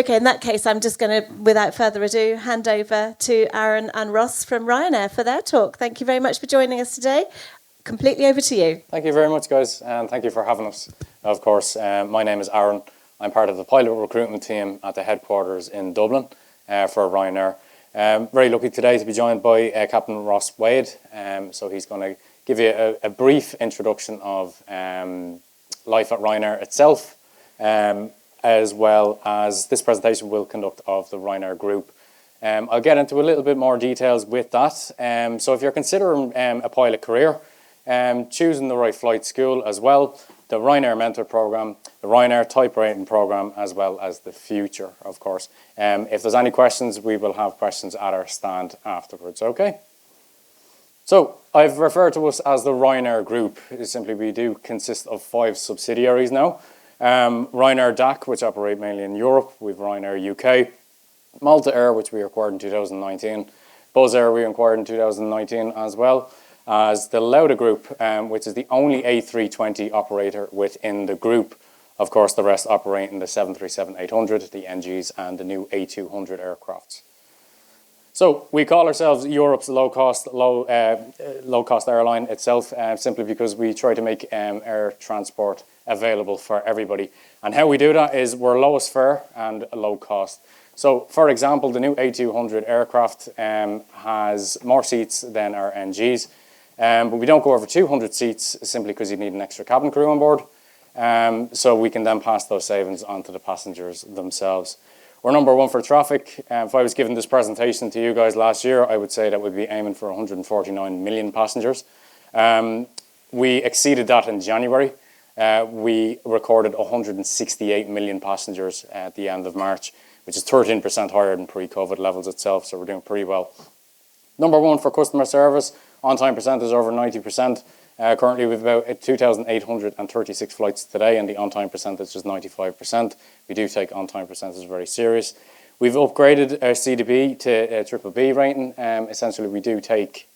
Okay, in that case, I'm just going to, without further ado, hand over to Aaron and Ross from Ryanair for their talk. Thank you very much for joining us today. Completely over to you. Thank you very much, guys, and thank you for having us. Of course, my name is Aaron. I'm part of the pilot recruitment team at the headquarters in Dublin for Ryanair. Very lucky today to be joined by Captain Ross Wade. So he's going to give you a brief introduction of life at Ryanair itself, as well as this presentation will conduct of the Ryanair Group. I'll get into a little bit more details with that. So if you're considering a pilot career, choosing the right flight school as well, the Ryanair Mentor Programme, the Ryanair Type Rating Programme, as well as the future, of course. If there's any questions, we will have questions at our stand afterwards, okay? So I've referred to us as the Ryanair Group. Simply, we do consist of 5 subsidiaries now. Ryanair DAC, which operate mainly in Europe. We've Ryanair UK, Malta Air, which we acquired in 2019. Buzz Air we acquired in 2019 as well. As the Lauda Group, which is the only A320 operator within the group. Of course, the rest operating the 737-800, the NGs, and the new A200 aircrafts. So we call ourselves Europe's low-cost airline itself, simply because we try to make air transport available for everybody. And how we do that is we're lowest fare and low cost. So, for example, the new A200 aircraft has more seats than our NGs. But we don't go over 200 seats simply because you need an extra cabin crew on board. So we can then pass those savings on to the passengers themselves. We're number 1 for traffic. If I was giving this presentation to you guys last year, I would say that we'd be aiming for 149 million passengers. We exceeded that in January. We recorded 168 million passengers at the end of March, which is 13% higher than pre-COVID levels itself. So we're doing pretty well. Number 1 for customer service. On-time percentage is over 90%. Currently, we've about 2,836 flights today, and the on-time percentage is 95%. We do take on-time percentage very serious. We've upgraded our CDB to a BBB rating. Essentially, we do take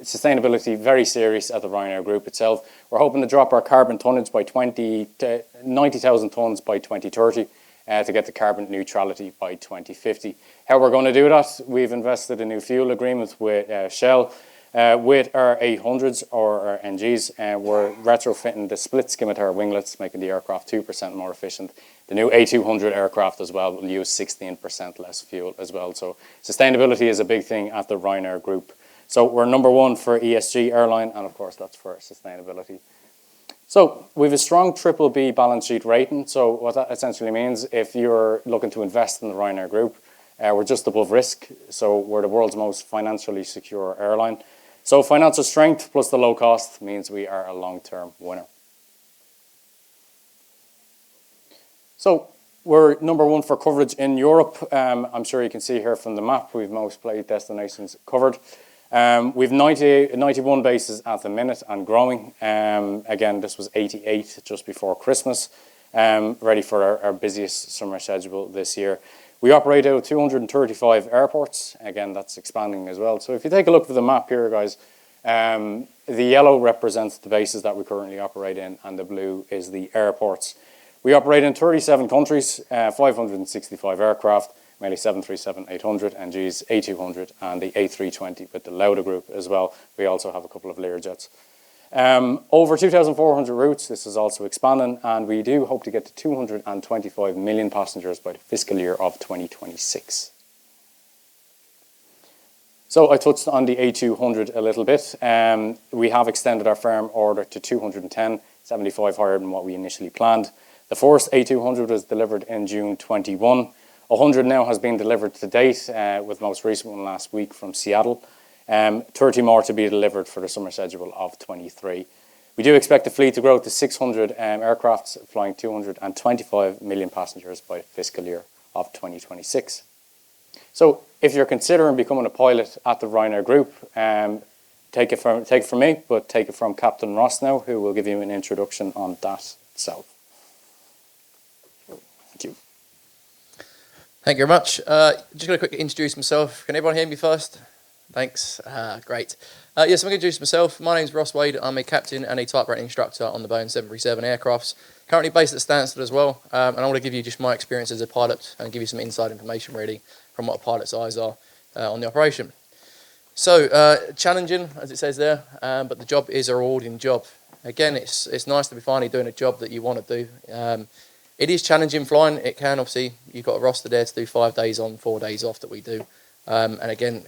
sustainability very serious at the Ryanair Group itself. We're hoping to drop our carbon tonnage by 90,000 tonnes by 2030. To get to carbon neutrality by 2050. How we're going to do that? We've invested in a new fuel agreement with Shell. With our 800s or our NGs, we're retrofitting the split scimitar winglets, making the aircraft 2% more efficient. The new A200 aircraft as well will use 16% less fuel as well. So sustainability is a big thing at the Ryanair Group. So we're number 1 for ESG airline, and of course that's for sustainability. So we have a strong BBB balance sheet rating. So what that essentially means, if you're looking to invest in the Ryanair Group, we're just above risk. So we're the world's most financially secure airline. So financial strength plus the low cost means we are a long-term winner. So we're number 1 for coverage in Europe. I'm sure you can see here from the map, we've most flight destinations covered. We've 91 bases at the minute and growing. Again, this was 88 just before Christmas, ready for our busiest summer schedule this year. We operate out 235 airports. Again, that's expanding as well. So if you take a look at the map here, guys, the yellow represents the bases that we currently operate in, and the blue is the airports. We operate in 37 countries, 565 aircraft, mainly 737-800, NGs, A200, and the A320 with the Lauda Group as well. We also have a couple of Learjets. Over 2,400 routes. This is also expanding, and we do hope to get to 225 million passengers by the fiscal year of 2026. So I touched on the A200 a little bit. We have extended our firm order to 210, 75 higher than what we initially planned. The first A200 was delivered in June 21. 100 now has been delivered to date, with most recent one last week from Seattle. 30 more to be delivered for the summer schedule of 23. We do expect the fleet to grow to 600 aircrafts, flying 225 million passengers by the fiscal year of 2026. So if you're considering becoming a pilot at the Ryanair Group, take it from me, but take it from Captain Ross now, who will give you an introduction on that itself. Thank you. Thank you very much. Just going to quickly introduce myself. Can everyone hear me first? Thanks. Great. Yes, I'm going to introduce myself. My name's Ross Wade. I'm a captain and a type rating instructor on the Boeing 737 aircrafts. Currently based at Stansted as well. And I want to give you just my experience as a pilot and give you some inside information really from what a pilot's eyes are on the operation. So, challenging, as it says there, but the job is a rewarding job. Again, it's nice to be finally doing a job that you want to do. It is challenging flying. It can, obviously, you've got a roster there to do 5 days on, 4 days off that we do. And again,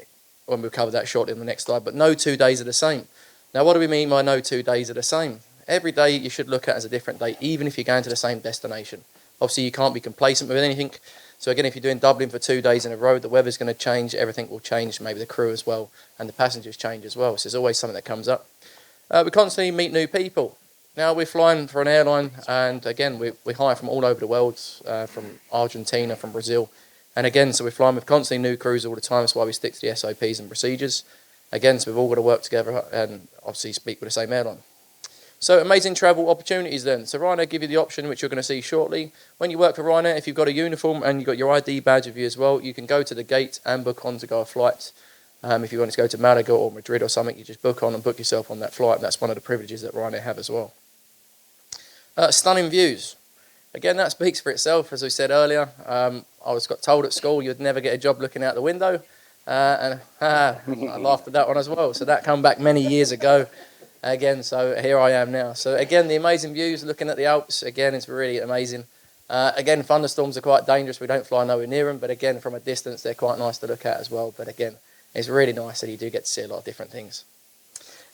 when we'll cover that shortly in the next slide, but no 2 days are the same. Now, what do we mean by no 2 days are the same? Every day you should look at as a different day, even if you're going to the same destination. Obviously, you can't be complacent with anything. So again, if you're doing Dublin for 2 days in a row, the weather's going to change, everything will change, maybe the crew as well, and the passengers change as well. So there's always something that comes up. We constantly meet new people. Now, we're flying for an airline, and again, we hire from all over the world, from Argentina, from Brazil. And again, so we're flying with constantly new crews all the time. That's why we stick to the SOPs and procedures. Again, so we've all got to work together and obviously speak with the same airline. So amazing travel opportunities then. So Ryanair give you the option, which you're going to see shortly. When you work for Ryanair, if you've got a uniform and you've got your ID badge with you as well, you can go to the gate and book on to go a flight. If you want to go to Malaga or Madrid or something, you just book on and book yourself on that flight. And that's one of the privileges that Ryanair have as well. Stunning views. Again, that speaks for itself. As we said earlier, I got told at school you'd never get a job looking out the window. I laughed at that one as well. So that come back many years ago. Again, so here I am now. So again, the amazing views, looking at the Alps, again, it's really amazing. Again, thunderstorms are quite dangerous. We don't fly nowhere near them. But again, from a distance, they're quite nice to look at as well. But again, it's really nice that you do get to see a lot of different things.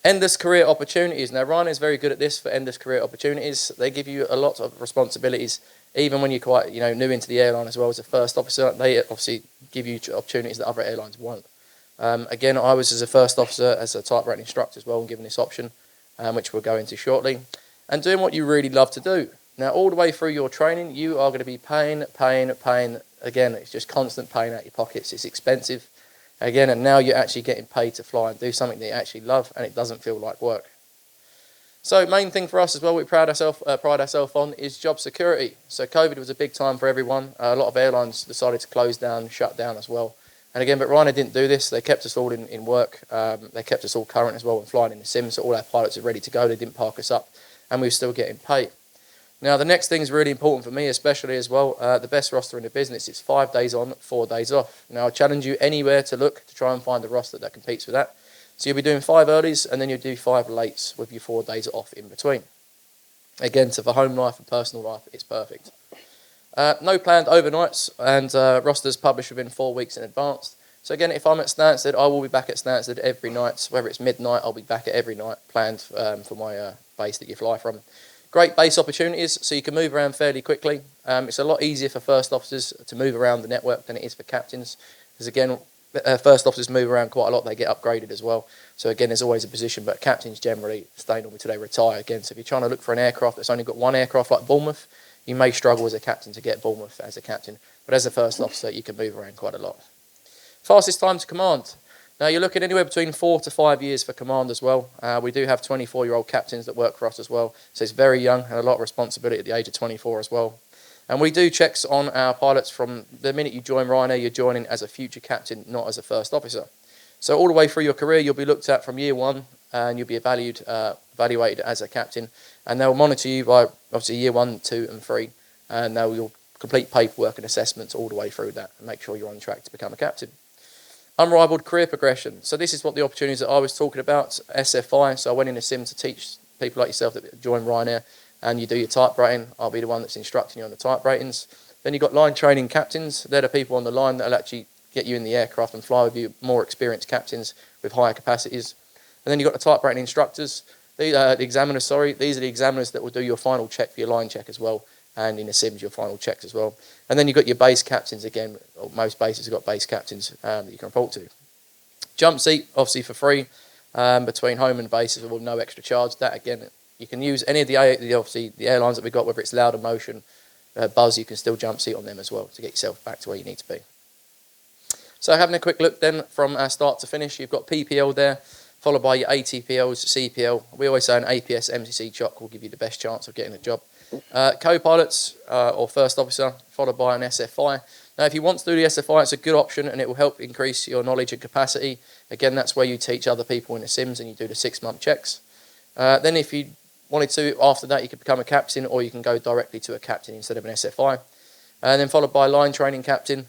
Endless career opportunities. Now, Ryanair is very good at this for endless career opportunities. They give you a lot of responsibilities, even when you're quite new into the airline as well as a first officer. They obviously give you opportunities that other airlines won't. Again, I was as a first officer, as a type rating instructor as well, and given this option, which we'll go into shortly, and doing what you really love to do. Now, all the way through your training, you are going to be paying. Again, it's just constant pain out your pockets. It's expensive. Again, and now you're actually getting paid to fly and do something that you actually love, and it doesn't feel like work. So main thing for us as well, we pride ourselves on is job security. So COVID was a big time for everyone. A lot of airlines decided to close down, shut down as well. And again, but Ryanair didn't do this. They kept us all in work. They kept us all current as well and flying in the sim. So all our pilots are ready to go. They didn't park us up, and we were still getting paid. Now, the next thing is really important for me, especially as well, the best roster in the business. It's 5 days on, 4 days off. Now, I challenge you anywhere to look to try and find a roster that competes with that. So you'll be doing 5 earlies, and then you'll do 5 lates with your 4 days off in between. Again, so for home life and personal life, it's perfect. No planned overnights, and rosters published within 4 weeks in advance. So again, if I'm at Stansted, I will be back at Stansted every night. Whether it's midnight, I'll be back at every night, planned for my base that you fly from. Great base opportunities, so you can move around fairly quickly. It's a lot easier for first officers to move around the network than it is for captains. Because again, first officers move around quite a lot, they get upgraded as well. So again, there's always a position, but captains generally stay normally till they retire again. So if you're trying to look for an aircraft that's only got one aircraft like Bournemouth, you may struggle as a captain to get Bournemouth as a captain. But as a first officer, you can move around quite a lot. Fastest time to command. Now, you're looking anywhere between 4 to 5 years for command as well. We do have 24-year-old captains that work for us as well. So it's very young and a lot of responsibility at the age of 24 as well. And we do checks on our pilots from the minute you join Ryanair, you're joining as a future captain, not as a first officer. So all the way through your career, you'll be looked at from year 1 and you'll be evaluated as a captain. And they'll monitor you by obviously year 1, 2 and 3. And you'll complete paperwork and assessments all the way through that and make sure you're on track to become a captain. Unrivaled career progression. So this is what the opportunities that I was talking about, SFI. So I went in a sim to teach people like yourself that join Ryanair and you do your type rating. I'll be the one that's instructing you on the type ratings. Then you've got line training captains. They're the people on the line that will actually get you in the aircraft and fly with you, more experienced captains with higher capacities. And then you've got the type rating instructors, the examiners, sorry. These are the examiners that will do your final check for your line check as well. And in the sims, your final checks as well. And then you've got your base captains again. Most bases have got base captains that you can report to. Jump seat, obviously for free, between home and bases with no extra charge. That again, you can use any of the airlines that we've got, whether it's Lauda Motion, Buzz, you can still jump seat on them as well to get yourself back to where you need to be. So having a quick look then from start to finish, you've got PPL there, followed by your ATPLs, CPL. We always say an APS MCC chock will give you the best chance of getting a job. Co-pilots or first officer, followed by an SFI. Now, if you want to do the SFI, it's a good option and it will help increase your knowledge and capacity. Again, that's where you teach other people in the sims and you do the 6-month checks. Then if you wanted to, after that, you could become a captain or you can go directly to a captain instead of an SFI. And then followed by line training captain,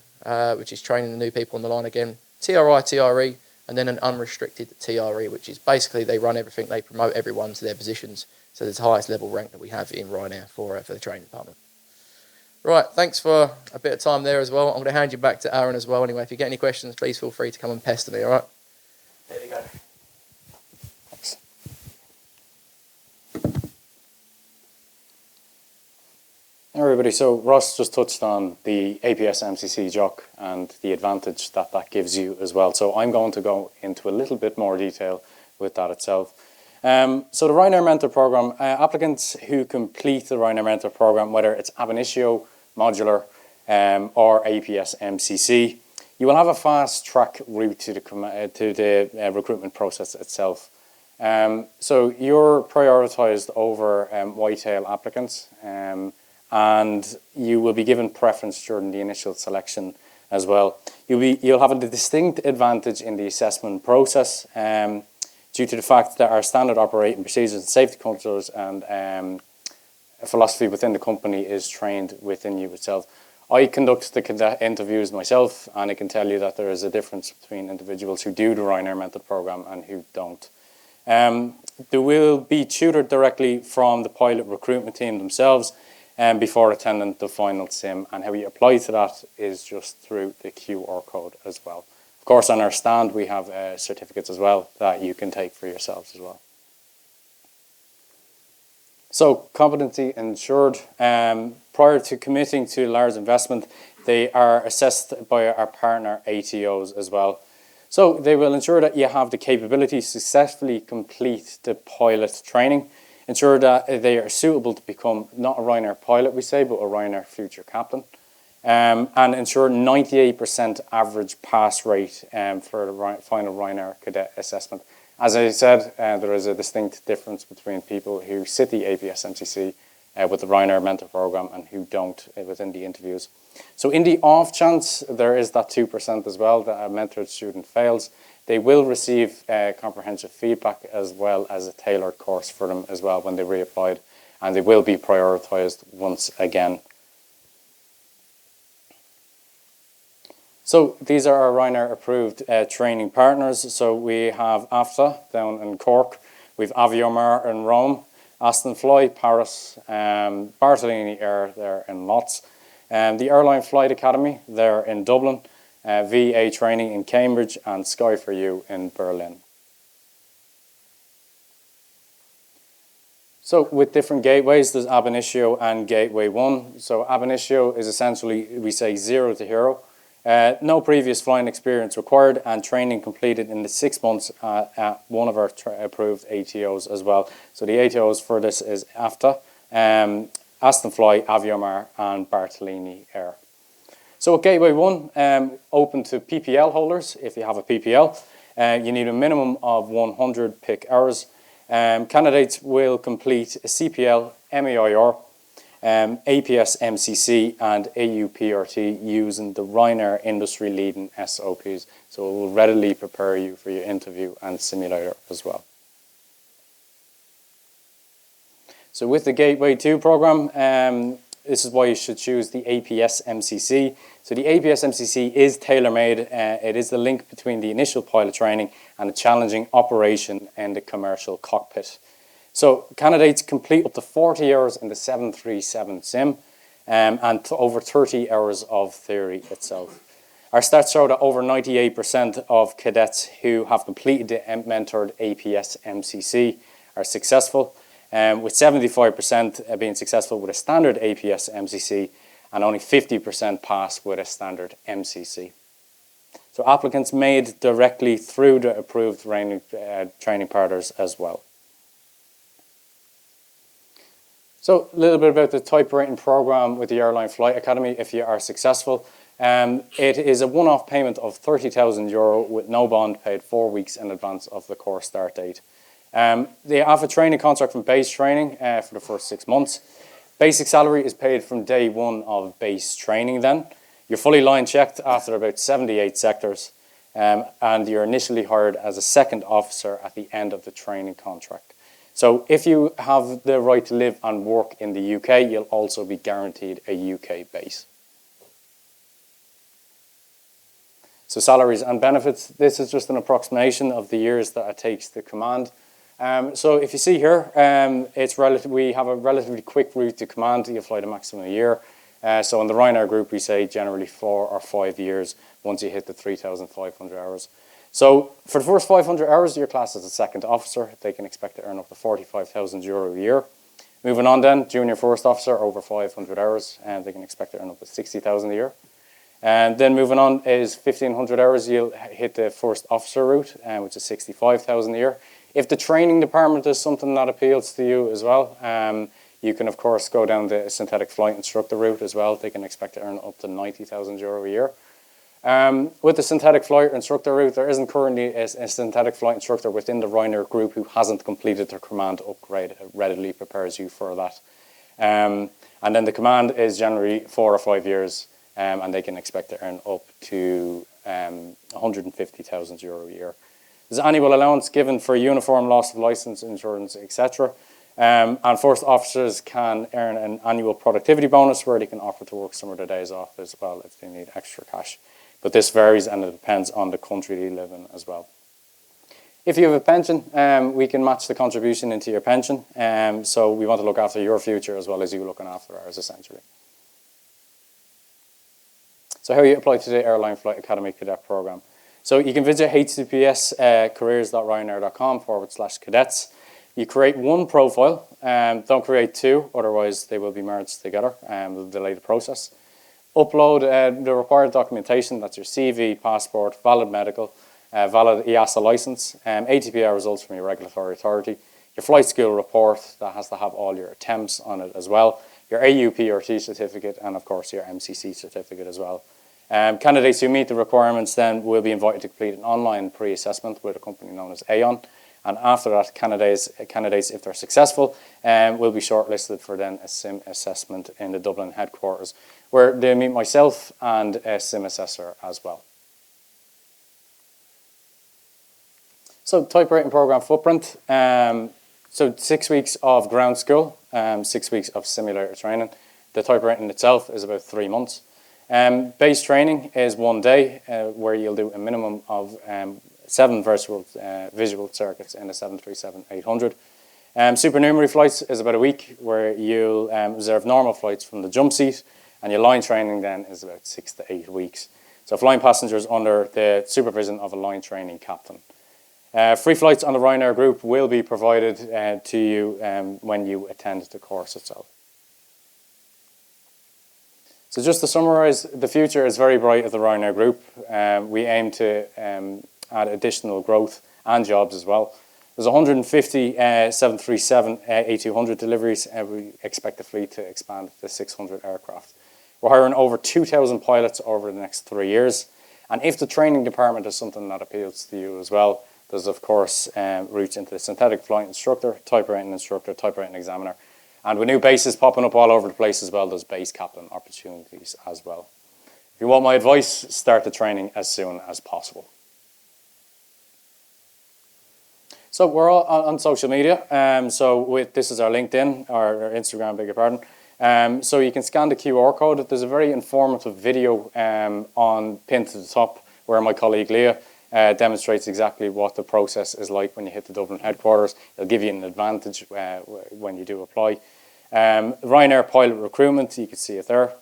which is training the new people on the line again, TRI, TRE, and then an unrestricted TRE, which is basically they run everything, they promote everyone to their positions. So it's the highest level rank that we have in Ryanair for the training department. Right, thanks for a bit of time there as well. I'm going to hand you back to Aaron as well. Anyway, if you get any questions, please feel free to come and pester me, all right? There you go. Thanks. Everybody, so Ross just touched on the APS MCC jock and the advantage that that gives you as well. So I'm going to go into a little bit more detail with that itself. So the Ryanair Mentor Programme, applicants who complete the Ryanair Mentor Programme, whether it's ab initio, modular or APS MCC, you will have a fast track route to the recruitment process itself. So you're prioritised over whitetail applicants and you will be given preference during the initial selection as well. You'll have a distinct advantage in the assessment process due to the fact that our standard operating procedures and safety cultures and philosophy within the company is trained within you itself. I conduct the cadet interviews myself, and I can tell you that there is a difference between individuals who do the Ryanair Mentor Programme and who don't. They will be tutored directly from the pilot recruitment team themselves before attending the final sim, and how you apply to that is just through the QR code as well. Of course, on our stand, we have certificates as well that you can take for yourselves as well. So, competency ensured. Prior to committing to large investment, they are assessed by our partner ATOs as well. So, they will ensure that you have the capability to successfully complete the pilot training, ensure that they are suitable to become not a Ryanair pilot, we say, but a Ryanair future captain. And ensure 98% average pass rate for the final Ryanair cadet assessment. As I said, there is a distinct difference between people who sit the APS MCC with the Ryanair Mentor Programme and who don't within the interviews. So in the off chance there is that 2% as well that a mentored student fails, they will receive comprehensive feedback as well as a tailored course for them as well when they reapplied, and they will be prioritised once again. So these are our Ryanair approved training partners. So we have AFTA down in Cork, we have Aviomar in Rome, Aston Fly, Paris, Bartolini Air there in Lotz, the Airline Flight Academy there in Dublin, VA training in Cambridge, and Sky for You in Berlin. So with different gateways, there's ab initio and gateway 1. So ab initio is essentially, we say, 0 to hero. No previous flying experience required, and training completed in the 6 months at one of our approved ATOs as well. So the ATOs for this is AFTA, Aston Fly, Aviomar and Bartolini Air. So at Gateway 1, open to PPL holders. If you have a PPL, you need a minimum of 100 PIC hours. Candidates will complete a CPL, MAIR, APS MCC and AUPRT using the Ryanair industry leading SOPs. So it will readily prepare you for your interview and simulator as well. So with the Gateway 2 program, this is why you should choose the APS MCC. So the APS MCC is tailor-made. It is the link between the initial pilot training and a challenging operation in the commercial cockpit. So candidates complete up to 40 hours in the 737 sim and over 30 hours of theory itself. Our stats show that over 98% of cadets who have completed the mentored APS MCC are successful, with 75% being successful with a standard APS MCC and only 50% pass with a standard MCC. So applicants made directly through the approved training partners as well. So a little bit about the type rating program with the Airline Flight Academy if you are successful. It is a one-off payment of €30,000 with no bond paid 4 weeks in advance of the course start date. They have a training contract from base training for the first 6 months. Basic salary is paid from day one of base training then. You're fully line checked after about 78 sectors, and you're initially hired as a second officer at the end of the training contract. So if you have the right to live and work in the UK, you'll also be guaranteed a UK base. So salaries and benefits, this is just an approximation of the years that it takes to command. So if you see here, we have a relatively quick route to command. You fly the maximum a year. So in the Ryanair group, we say generally 4 or 5 years once you hit the 3,500 hours. So for the first 500 hours, your class as a second officer. They can expect to earn up to €45,000 a year. Moving on then, junior first officer, over 500 hours, and they can expect to earn up to 60,000 a year. And then moving on is 1,500 hours, you'll hit the first officer route, which is 65,000 a year. If the training department is something that appeals to you as well, you can of course go down the synthetic flight instructor route as well. They can expect to earn up to €90,000 a year. With the synthetic flight instructor route, there isn't currently a synthetic flight instructor within the Ryanair group who hasn't completed their command upgrade. It readily prepares you for that. And then the command is generally 4 or 5 years, and they can expect to earn up to €150,000 a year. There's annual allowance given for uniform, loss of licence, insurance, etc. And first officers can earn an annual productivity bonus where they can offer to work some of their days off as well if they need extra cash. But this varies and it depends on the country they live in as well. If you have a pension, we can match the contribution into your pension. So we want to look after your future as well as you looking after ours, essentially. So how you apply to the Airline Flight Academy Cadet Programme. So you can visit https://careers.ryanair.com/cadets. You create one profile, don't create two, otherwise they will be merged together and will delay the process. Upload the required documentation, that's your CV, passport, valid medical, valid EASA license, ATPR results from your regulatory authority, your flight school report that has to have all your attempts on it as well, your AUPRT certificate, and of course your MCC certificate as well. Candidates who meet the requirements then will be invited to complete an online pre-assessment with a company known as Aon. And after that, candidates, if they're successful, will be shortlisted for then a SIM assessment in the Dublin headquarters, where they meet myself and a SIM assessor as well. So type rating program footprint. So 6 weeks of ground school, 6 weeks of simulator training. The type rating itself is about 3 months. Base training is 1 day, where you'll do a minimum of 7 visual circuits in a 737-800. Supernumerary flights is about a week, where you'll reserve normal flights from the jump seat, and your line training then is about 6 to 8 weeks. So flying passengers under the supervision of a line training captain. Free flights on the Ryanair group will be provided to you when you attend the course itself. So just to summarise, the future is very bright at the Ryanair group. We aim to add additional growth and jobs as well. There's 150 737-8200 deliveries, and we expect the fleet to expand to 600 aircraft. We're hiring over 2,000 pilots over the next 3 years. And if the training department is something that appeals to you as well, there's of course routes into the synthetic flight instructor, type rating examiner. And with new bases popping up all over the place as well, there's base captain opportunities as well. If you want my advice, start the training as soon as possible. So we're all on social media. This is our LinkedIn, or Instagram, beg your pardon. So you can scan the QR code. There's a very informative video pinned to the top where my colleague Leah demonstrates exactly what the process is like when you hit the Dublin headquarters. It'll give you an advantage when you do apply. Ryanair Pilot Recruitment, you can see it there.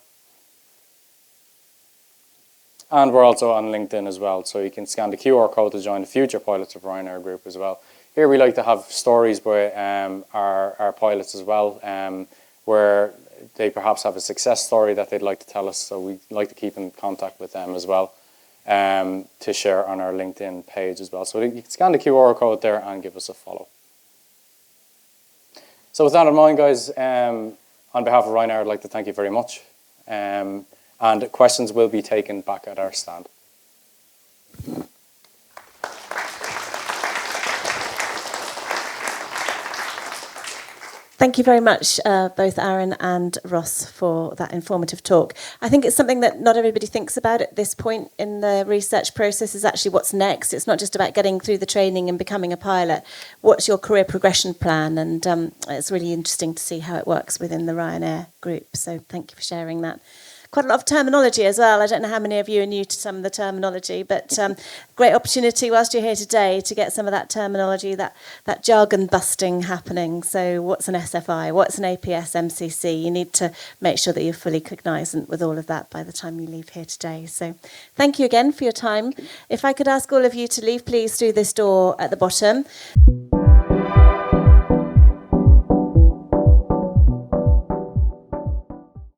And we're also on LinkedIn as well, so you can scan the QR code to join the future pilots of Ryanair group as well. Here we like to have stories by our pilots as well, where they perhaps have a success story that they'd like to tell us, so we like to keep in contact with them as well. To share on our LinkedIn page as well. So you can scan the QR code there and give us a follow. So with that in mind, guys, on behalf of Ryanair, I'd like to thank you very much. And questions will be taken back at our stand. Thank you very much, both Aaron and Ross, for that informative talk. I think it's something that not everybody thinks about at this point in the research process, is actually what's next. It's not just about getting through the training and becoming a pilot. What's your career progression plan? And it's really interesting to see how it works within the Ryanair group. So thank you for sharing that. Quite a lot of terminology as well. I don't know how many of you are new to some of the terminology, but great opportunity whilst you're here today to get some of that terminology, that jargon busting happening. So what's an SFI? What's an APS MCC? You need to make sure that you're fully cognizant with all of that by the time you leave here today. So thank you again for your time. If I could ask all of you to leave, please, through this door at the bottom.